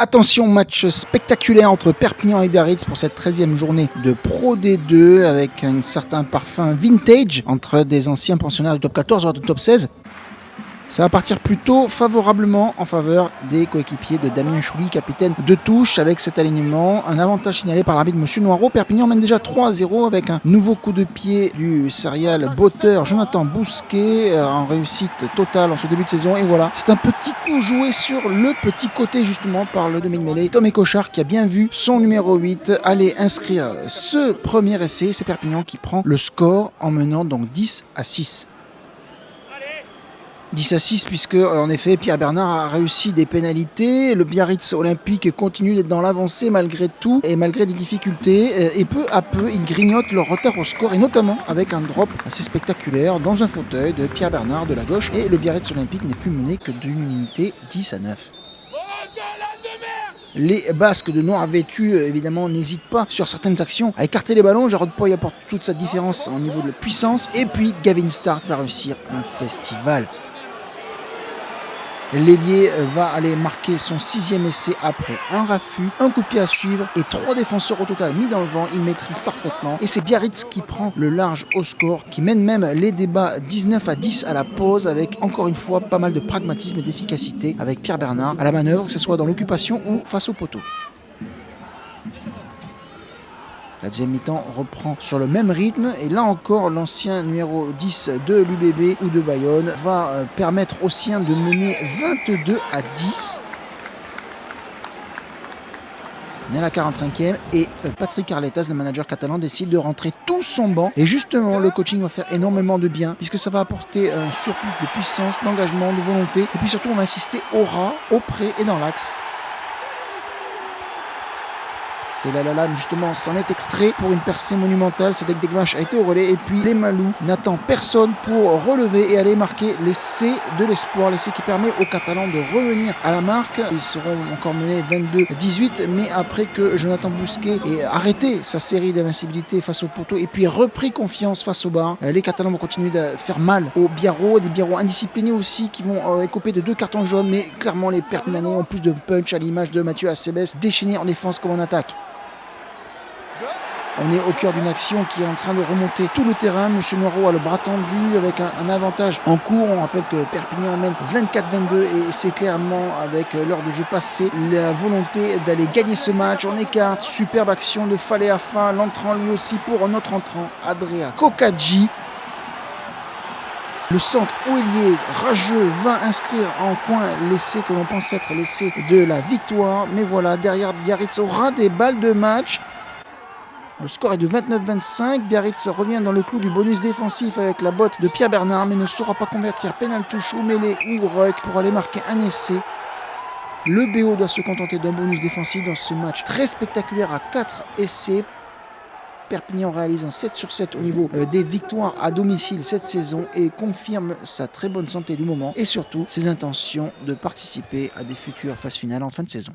Attention, match spectaculaire entre Perpignan et Biarritz pour cette 13e journée de Pro D2 avec un certain parfum vintage entre des anciens pensionnaires du top 14 voire du top 16. Ça va partir plutôt favorablement en faveur des coéquipiers de Damien Chouli, capitaine de touche avec cet alignement. Un avantage signalé par l'arbitre Monsieur Noireau. Perpignan mène déjà 3-0 avec un nouveau coup de pied du serial botteur Jonathan Bousquet en réussite totale en ce début de saison. Et voilà, c'est un petit coup joué sur le petit côté justement par le demi-mêlée Tom Cochard qui a bien vu son numéro 8 aller inscrire ce premier essai. C'est Perpignan qui prend le score en menant donc 10-6. 10-6 puisque en effet Pierre Bernard a réussi des pénalités. Le Biarritz Olympique continue d'être dans l'avancée malgré tout et malgré des difficultés, et peu à peu ils grignotent leur retard au score, et notamment avec un drop assez spectaculaire dans un fauteuil de Pierre Bernard de la gauche, et le Biarritz Olympique n'est plus mené que d'une unité, 10-9. Les Basques de noir vêtus, évidemment, n'hésitent pas sur certaines actions à écarter les ballons. Jarrod Poy apporte toute sa différence au niveau de la puissance, et puis Gavin Stark va réussir un festival. L'ailier va aller marquer son 6e essai après un raffut, un coup de pied à suivre et 3 défenseurs au total mis dans le vent. Il maîtrise parfaitement et c'est Biarritz qui prend le large au score, qui mène même les débats 19-10 à la pause avec encore une fois pas mal de pragmatisme et d'efficacité avec Pierre Bernard à la manœuvre, que ce soit dans l'occupation ou face au poteau. La deuxième mi-temps reprend sur le même rythme et là encore l'ancien numéro 10 de l'UBB ou de Bayonne va permettre aux siens de mener 22-10. On est à la 45e et Patrick Arletas, le manager catalan, décide de rentrer tout son banc. Et justement, le coaching va faire énormément de bien puisque ça va apporter un surplus de puissance, d'engagement, de volonté. Et puis surtout, on va insister au ras, au pré et dans l'axe. C'est la lame justement, c'en est extrait pour une percée monumentale. Cédric Degmache a été au relais et puis les Malou n'attend personne pour relever et aller marquer l'essai de l'espoir, l'essai qui permet aux Catalans de revenir à la marque. Ils seront encore menés 22-18, mais après que Jonathan Bousquet ait arrêté sa série d'invincibilité face au poteau et puis repris confiance face au bar, les Catalans vont continuer de faire mal aux Biarros, des Biarros indisciplinés aussi qui vont écoper de 2 cartons jaunes, mais clairement les Perpignanais ont plus de punch à l'image de Mathieu Acebes, déchaîné en défense comme en attaque. On est au cœur d'une action qui est en train de remonter tout le terrain. Monsieur Noireau a le bras tendu avec un avantage en cours. On rappelle que Perpignan mène 24-22 et c'est clairement avec l'heure de jeu passée la volonté d'aller gagner ce match. On écarte, superbe action de Faleafa, l'entrant lui aussi pour notre entrant, Adria Kokadji. Le centre ailier rageux va inscrire en coin l'essai que l'on pense être l'essai de la victoire. Mais voilà, derrière Biarritz aura des balles de match. Le score est de 29-25, Biarritz revient dans le clou du bonus défensif avec la botte de Pierre Bernard, mais ne saura pas convertir pénal touche ou mêlée ou ruck pour aller marquer un essai. Le BO doit se contenter d'un bonus défensif dans ce match très spectaculaire à 4 essais. Perpignan réalise un 7/7 au niveau des victoires à domicile cette saison et confirme sa très bonne santé du moment et surtout ses intentions de participer à des futures phases finales en fin de saison.